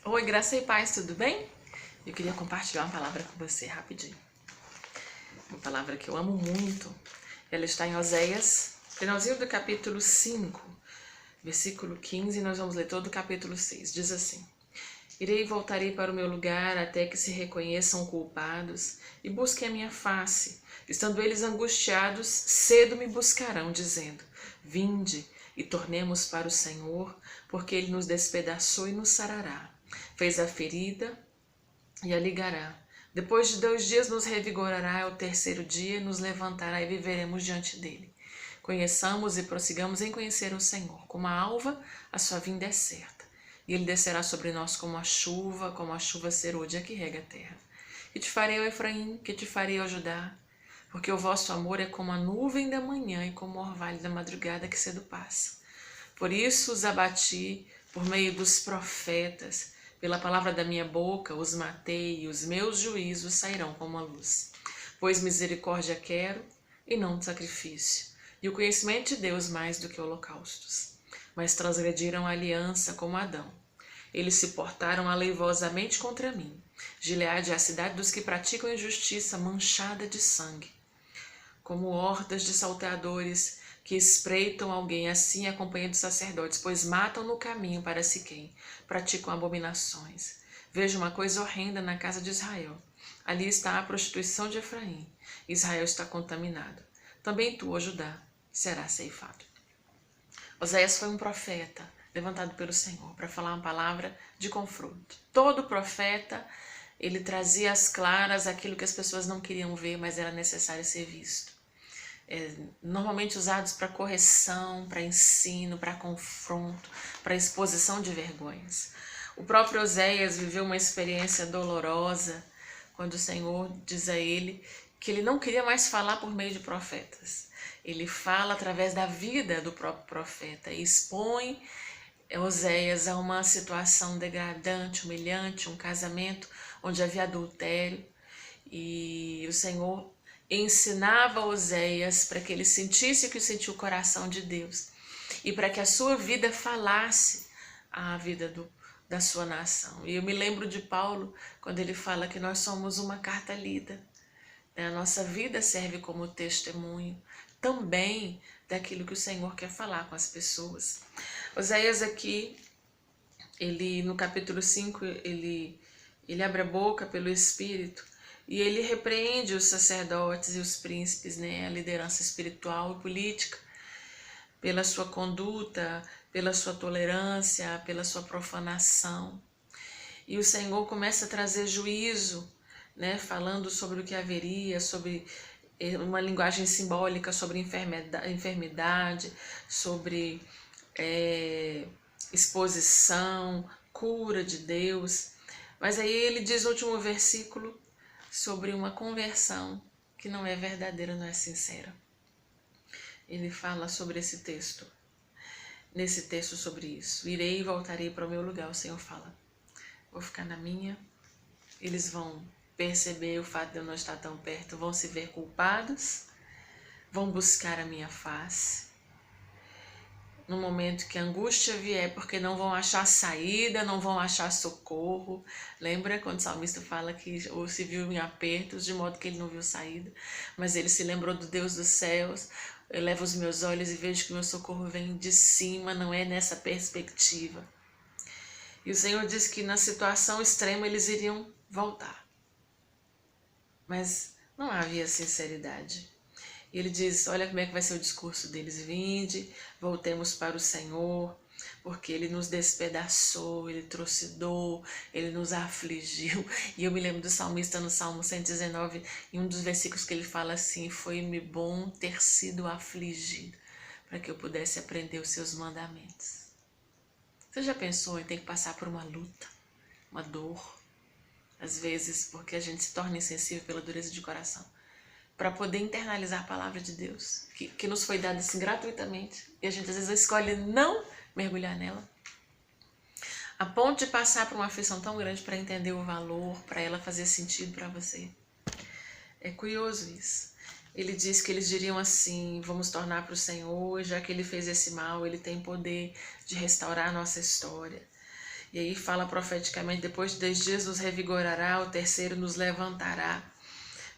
Oi, graça e paz, tudo bem? Eu queria compartilhar uma palavra com você rapidinho. Uma palavra que eu amo muito. Ela está em Oséias, finalzinho do capítulo 5, versículo 15, e nós vamos ler todo o capítulo 6. Diz assim: Irei e voltarei para o meu lugar até que se reconheçam culpados e busquem a minha face. Estando eles angustiados, cedo me buscarão, dizendo: Vinde e tornemos para o Senhor, porque ele nos despedaçou e nos sarará. Fez a ferida e a ligará. Depois de 2 dias nos revigorará, ao terceiro dia nos levantará e viveremos diante dele. Conheçamos e prossigamos em conhecer o Senhor. Como a alva, a sua vinda é certa. E ele descerá sobre nós como a chuva serôdia que rega a terra. Que te farei, ó Efraim, que te farei, ó Judá, porque o vosso amor é como a nuvem da manhã e como o orvalho da madrugada que cedo passa. Por isso os abati por meio dos profetas, pela palavra da minha boca os matei, e os meus juízos sairão como a luz. Pois misericórdia quero, e não sacrifício, e o conhecimento de Deus mais do que holocaustos. Mas transgrediram a aliança como Adão. Eles se portaram aleivosamente contra mim. Gileade é a cidade dos que praticam injustiça, manchada de sangue. Como hordas de salteadores que espreitam alguém, assim a companhia dos sacerdotes, pois matam no caminho para Siquém, praticam abominações. Vejo uma coisa horrenda na casa de Israel. Ali está a prostituição de Efraim. Israel está contaminado. Também tu, ó Judá, serás ceifado. Oséias foi um profeta levantado pelo Senhor para falar uma palavra de confronto. Todo profeta, ele trazia às claras aquilo que as pessoas não queriam ver, mas era necessário ser visto. Normalmente usados para correção, para ensino, para confronto, para exposição de vergonhas. O próprio Oséias viveu uma experiência dolorosa quando o Senhor diz a ele que ele não queria mais falar por meio de profetas. Ele fala através da vida do próprio profeta e expõe Oséias a uma situação degradante, humilhante, um casamento onde havia adultério, e o Senhor ensinava Oséias para que ele sentisse o que sentiu o coração de Deus e para que a sua vida falasse a vida da sua nação. E eu me lembro de Paulo quando ele fala que nós somos uma carta lida. A nossa vida serve como testemunho também daquilo que o Senhor quer falar com as pessoas. Oséias aqui, ele no capítulo 5, ele abre a boca pelo Espírito e ele repreende os sacerdotes e os príncipes, né, a liderança espiritual e política, pela sua conduta, pela sua tolerância, pela sua profanação. E o Senhor começa a trazer juízo, né, falando sobre o que haveria, sobre uma linguagem simbólica, sobre enfermidade, sobre exposição, cura de Deus. Mas aí ele diz no último versículo sobre uma conversão que não é verdadeira, não é sincera. Ele fala sobre esse texto, nesse texto sobre isso. Irei e voltarei para o meu lugar, o Senhor fala. Vou ficar na minha, eles vão perceber o fato de eu não estar tão perto, vão se ver culpados, vão buscar a minha face. No momento que a angústia vier, porque não vão achar saída, não vão achar socorro. Lembra quando o salmista fala que ou se viu em apertos, de modo que ele não viu saída, mas ele se lembrou do Deus dos céus. Eu levo os meus olhos e vejo que o meu socorro vem de cima, não é nessa perspectiva. E o Senhor disse que na situação extrema eles iriam voltar. Mas não havia sinceridade. E ele diz, olha como é que vai ser o discurso deles. Vinde, voltemos para o Senhor, porque ele nos despedaçou, ele trouxe dor, ele nos afligiu. E eu me lembro do salmista no Salmo 119, em um dos versículos que ele fala assim, foi-me bom ter sido afligido, para que eu pudesse aprender os seus mandamentos. Você já pensou em ter que passar por uma luta, uma dor? Às vezes, porque a gente se torna insensível pela dureza de coração, para poder internalizar a palavra de Deus, que nos foi dada assim gratuitamente, e a gente às vezes escolhe não mergulhar nela, a ponto de passar por uma aflição tão grande para entender o valor, para ela fazer sentido para você. É curioso isso. Ele diz que eles diriam assim, vamos tornar para o Senhor, já que ele fez esse mal, ele tem poder de restaurar a nossa história. E aí fala profeticamente, depois de 10 dias nos revigorará, o terceiro nos levantará,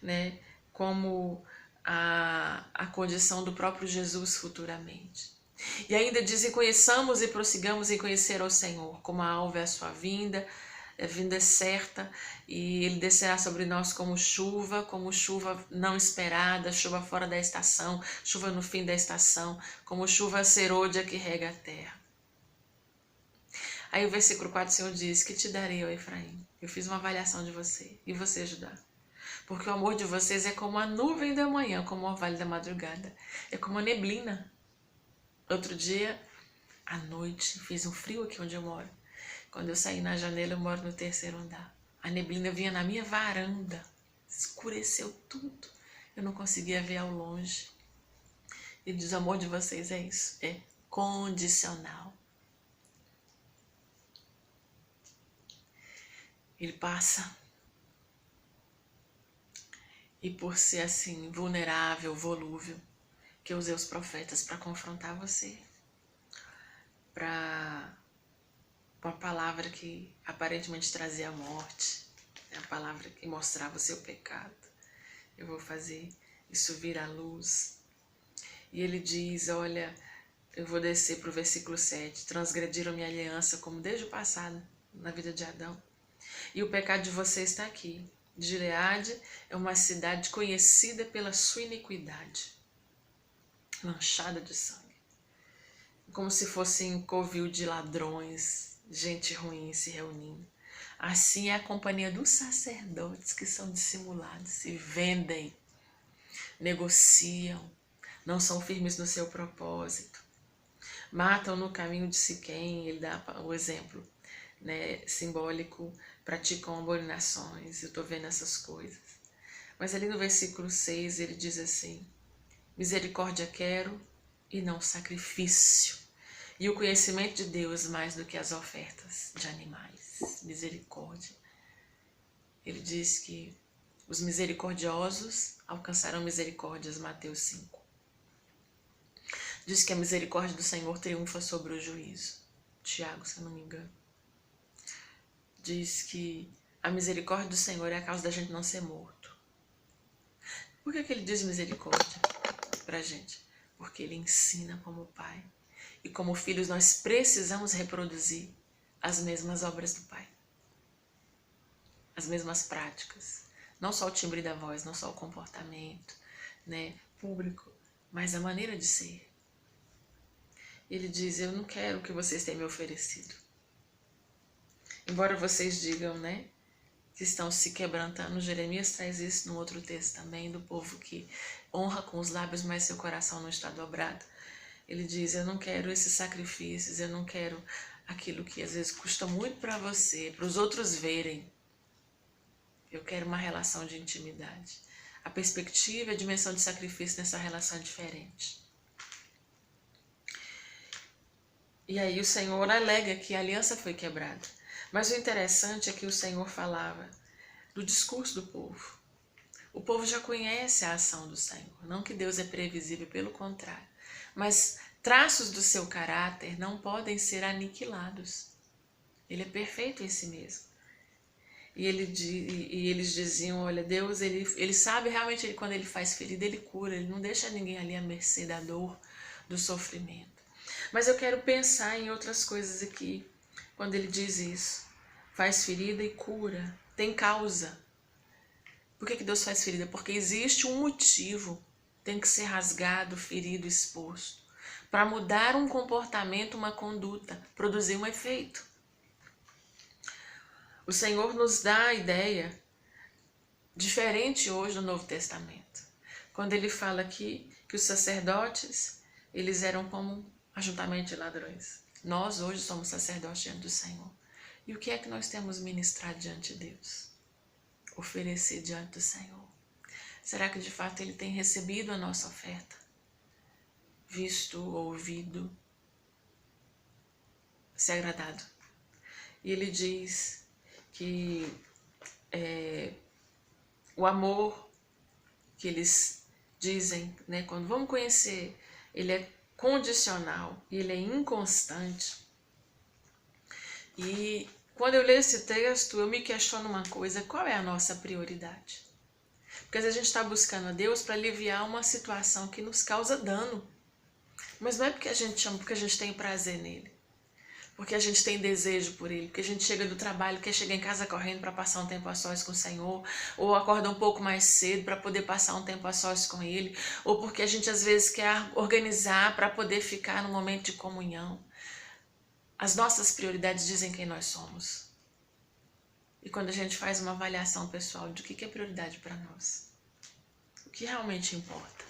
né? Como a condição do próprio Jesus futuramente. E ainda diz, e conheçamos e prossigamos em conhecer ao Senhor, como a alva é a sua vinda, a vinda é certa, e Ele descerá sobre nós como chuva não esperada, chuva fora da estação, chuva no fim da estação, como chuva serôdia que rega a terra. Aí o versículo 4, o Senhor diz, que te darei, ó Efraim? Eu fiz uma avaliação de você, e você, Judá? Porque o amor de vocês é como a nuvem da manhã, como o orvalho da madrugada, é como a neblina. Outro dia, à noite, fez um frio aqui onde eu moro. Quando eu saí na janela, eu moro no 3º andar. A neblina vinha na minha varanda, escureceu tudo. Eu não conseguia ver ao longe. Ele diz, o amor de vocês é isso, é condicional. Ele passa. E por ser assim, vulnerável, volúvel, que eu usei os profetas para confrontar você. Para uma palavra que aparentemente trazia a morte. A palavra que mostrava o seu pecado. Eu vou fazer isso vir à luz. E ele diz, olha, eu vou descer para o versículo 7. Transgrediram minha aliança como desde o passado, na vida de Adão. E o pecado de você está aqui. Gileade é uma cidade conhecida pela sua iniquidade, manchada de sangue, como se fosse um covil de ladrões, gente ruim se reunindo. Assim é a companhia dos sacerdotes que são dissimulados, se vendem, negociam, não são firmes no seu propósito, matam no caminho de Siquém. Ele dá o exemplo, né, simbólico, praticam abominações. Eu estou vendo essas coisas. Mas ali no versículo 6 ele diz assim, misericórdia quero e não sacrifício, e o conhecimento de Deus mais do que as ofertas de animais. Misericórdia. Ele diz que os misericordiosos alcançarão misericórdias, Mateus 5. Diz que a misericórdia do Senhor triunfa sobre o juízo, Tiago, se eu não me engano. Diz que a misericórdia do Senhor é a causa da gente não ser morto. Por que ele diz misericórdia pra gente? Porque ele ensina como pai. E como filhos nós precisamos reproduzir as mesmas obras do pai. As mesmas práticas. Não só o timbre da voz, não só o comportamento, né, público, mas a maneira de ser. Ele diz, eu não quero o que vocês têm me oferecido. Embora vocês digam, né, que estão se quebrantando, Jeremias traz isso no outro texto também, do povo que honra com os lábios, mas seu coração não está dobrado. Ele diz, eu não quero esses sacrifícios, eu não quero aquilo que às vezes custa muito para você, para os outros verem. Eu quero uma relação de intimidade. A perspectiva e a dimensão de sacrifício nessa relação é diferente. E aí o Senhor alega que a aliança foi quebrada. Mas o interessante é que o Senhor falava do discurso do povo. O povo já conhece a ação do Senhor. Não que Deus é previsível, pelo contrário. Mas traços do seu caráter não podem ser aniquilados. Ele é perfeito em si mesmo. E eles diziam, olha, Deus, ele sabe realmente, quando ele faz ferida, ele cura. Ele não deixa ninguém ali à mercê da dor, do sofrimento. Mas eu quero pensar em outras coisas aqui, quando ele diz isso. Faz ferida e cura. Tem causa. Por que Deus faz ferida? Porque existe um motivo. Tem que ser rasgado, ferido, exposto. Para mudar um comportamento, uma conduta, produzir um efeito. O Senhor nos dá a ideia diferente hoje no Novo Testamento. Quando ele fala aqui que os sacerdotes, eles eram como ajuntamento de ladrões. Nós hoje somos sacerdotes diante do Senhor. E o que é que nós temos ministrado diante de Deus? Oferecer diante do Senhor. Será que de fato Ele tem recebido a nossa oferta? Visto, ouvido, se agradado? E Ele diz que o amor que eles dizem, né, quando vamos conhecer, ele é condicional e ele é inconstante. E quando eu leio esse texto, eu me questiono uma coisa: qual é a nossa prioridade? Porque às vezes a gente está buscando a Deus para aliviar uma situação que nos causa dano. Mas não é porque a gente ama, porque a gente tem prazer nele. Porque a gente tem desejo por ele. Porque a gente chega do trabalho, quer chegar em casa correndo para passar um tempo a sós com o Senhor. Ou acorda um pouco mais cedo para poder passar um tempo a sós com ele. Ou porque a gente às vezes quer organizar para poder ficar no momento de comunhão. As nossas prioridades dizem quem nós somos. E quando a gente faz uma avaliação pessoal de o que é prioridade para nós, o que realmente importa,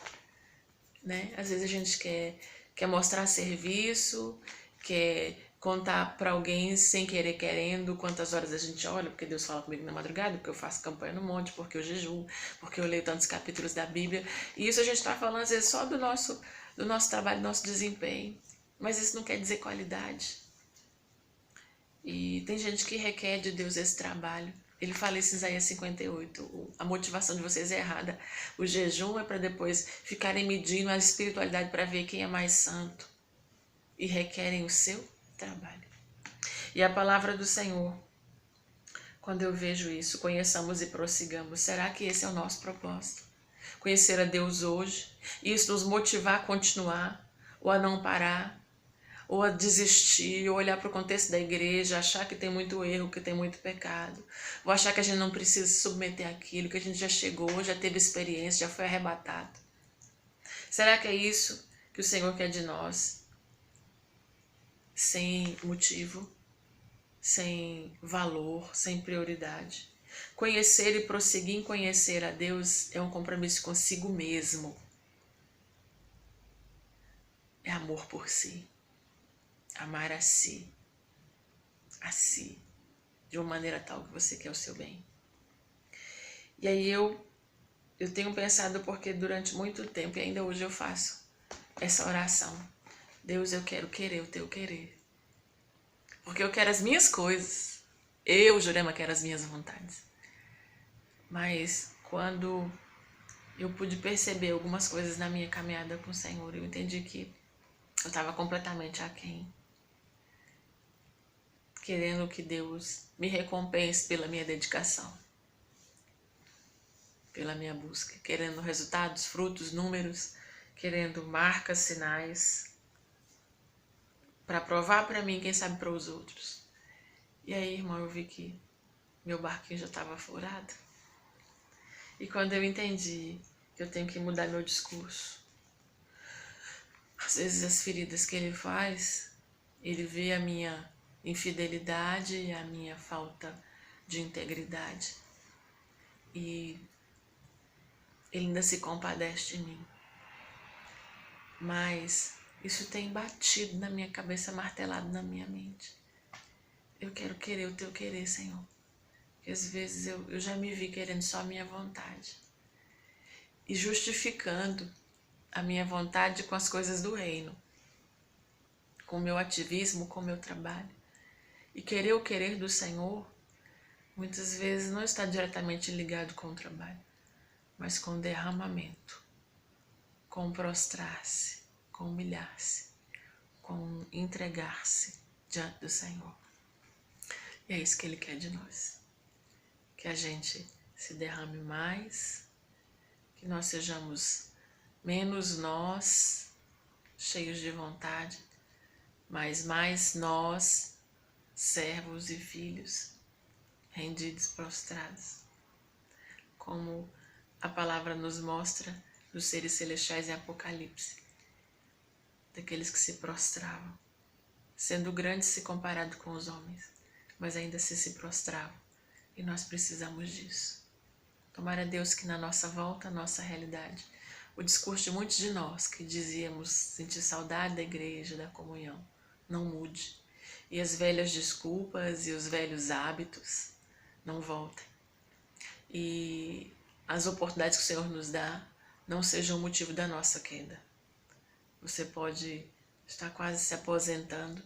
né? Às vezes a gente quer mostrar serviço, quer contar para alguém sem querer querendo quantas horas a gente olha, porque Deus fala comigo na madrugada, porque eu faço campanha no monte, porque eu jejuo, porque eu leio tantos capítulos da Bíblia. E isso a gente está falando às vezes só do nosso trabalho, do nosso desempenho. Mas isso não quer dizer qualidade. E tem gente que requer de Deus esse trabalho. Ele fala isso em Isaías 58. A motivação de vocês é errada. O jejum é para depois ficarem medindo a espiritualidade para ver quem é mais santo. E requerem o seu trabalho. E a palavra do Senhor, quando eu vejo isso, conheçamos e prossigamos. Será que esse é o nosso propósito? Conhecer a Deus hoje? Isso nos motivar a continuar ou a não parar? Ou a desistir, ou olhar para o contexto da igreja, achar que tem muito erro, que tem muito pecado, ou achar que a gente não precisa se submeter àquilo, que a gente já chegou, já teve experiência, já foi arrebatado. Será que é isso que o Senhor quer de nós? Sem motivo, sem valor, sem prioridade. Conhecer e prosseguir em conhecer a Deus é um compromisso consigo mesmo. É amor por si. Amar a si, de uma maneira tal que você quer o seu bem. E aí eu tenho pensado, porque durante muito tempo, e ainda hoje eu faço essa oração: Deus, eu quero querer o teu querer. Porque eu quero as minhas coisas. Eu, Jurema, quero as minhas vontades. Mas quando eu pude perceber algumas coisas na minha caminhada com o Senhor, eu entendi que eu estava completamente aquém. Querendo que Deus me recompense pela minha dedicação, pela minha busca, querendo resultados, frutos, números, querendo marcas, sinais, para provar para mim, quem sabe para os outros. E aí, irmão, eu vi que meu barquinho já estava furado. E quando eu entendi que eu tenho que mudar meu discurso, às vezes as feridas que ele faz, ele vê a minha infidelidade e a minha falta de integridade. E ele ainda se compadece de mim. Mas isso tem batido na minha cabeça, martelado na minha mente. Eu quero querer o teu querer, Senhor. Porque às vezes eu já me vi querendo só a minha vontade. E justificando a minha vontade com as coisas do reino. Com o meu ativismo, com o meu trabalho. E querer o querer do Senhor, muitas vezes não está diretamente ligado com o trabalho, mas com o derramamento, com prostrar-se, com humilhar-se, com entregar-se diante do Senhor. E é isso que Ele quer de nós. Que a gente se derrame mais, que nós sejamos menos nós, cheios de vontade, mas mais nós, servos e filhos, rendidos, prostrados. Como a palavra nos mostra dos seres celestiais em Apocalipse, daqueles que se prostravam, sendo grandes se comparado com os homens, mas ainda se prostravam. E nós precisamos disso. Tomara Deus que na nossa volta, a nossa realidade, o discurso de muitos de nós que dizíamos sentir saudade da igreja, da comunhão, não mude. E as velhas desculpas e os velhos hábitos não voltem. E as oportunidades que o Senhor nos dá não sejam o motivo da nossa queda. Você pode estar quase se aposentando,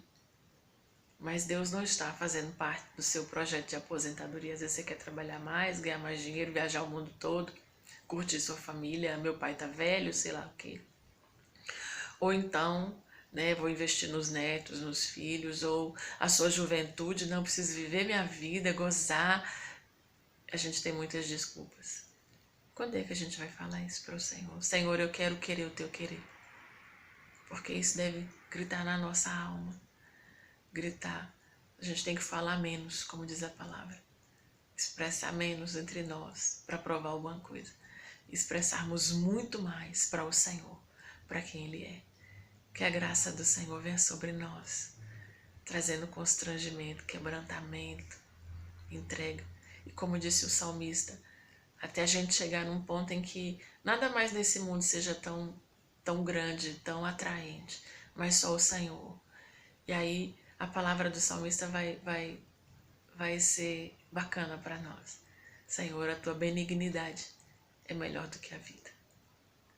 mas Deus não está fazendo parte do seu projeto de aposentadoria. Às vezes você quer trabalhar mais, ganhar mais dinheiro, viajar o mundo todo, curtir sua família, meu pai está velho, sei lá o quê. Ou então né? Vou investir nos netos, nos filhos, ou a sua juventude, não preciso viver minha vida, gozar. A gente tem muitas desculpas. Quando é que a gente vai falar isso para o Senhor? Senhor, eu quero querer o teu querer. Porque isso deve gritar na nossa alma. Gritar. A gente tem que falar menos, como diz a palavra. Expressar menos entre nós para provar alguma coisa. Expressarmos muito mais para o Senhor, para quem Ele é. Que a graça do Senhor venha sobre nós, trazendo constrangimento, quebrantamento, entrega. E como disse o salmista, até a gente chegar num ponto em que nada mais nesse mundo seja tão grande, tão atraente, mas só o Senhor. E aí a palavra do salmista vai ser bacana para nós. Senhor, a tua benignidade é melhor do que a vida.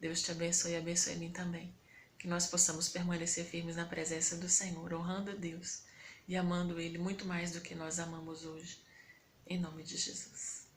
Deus te abençoe e abençoe a mim também. Que nós possamos permanecer firmes na presença do Senhor, honrando a Deus e amando Ele muito mais do que nós amamos hoje. Em nome de Jesus.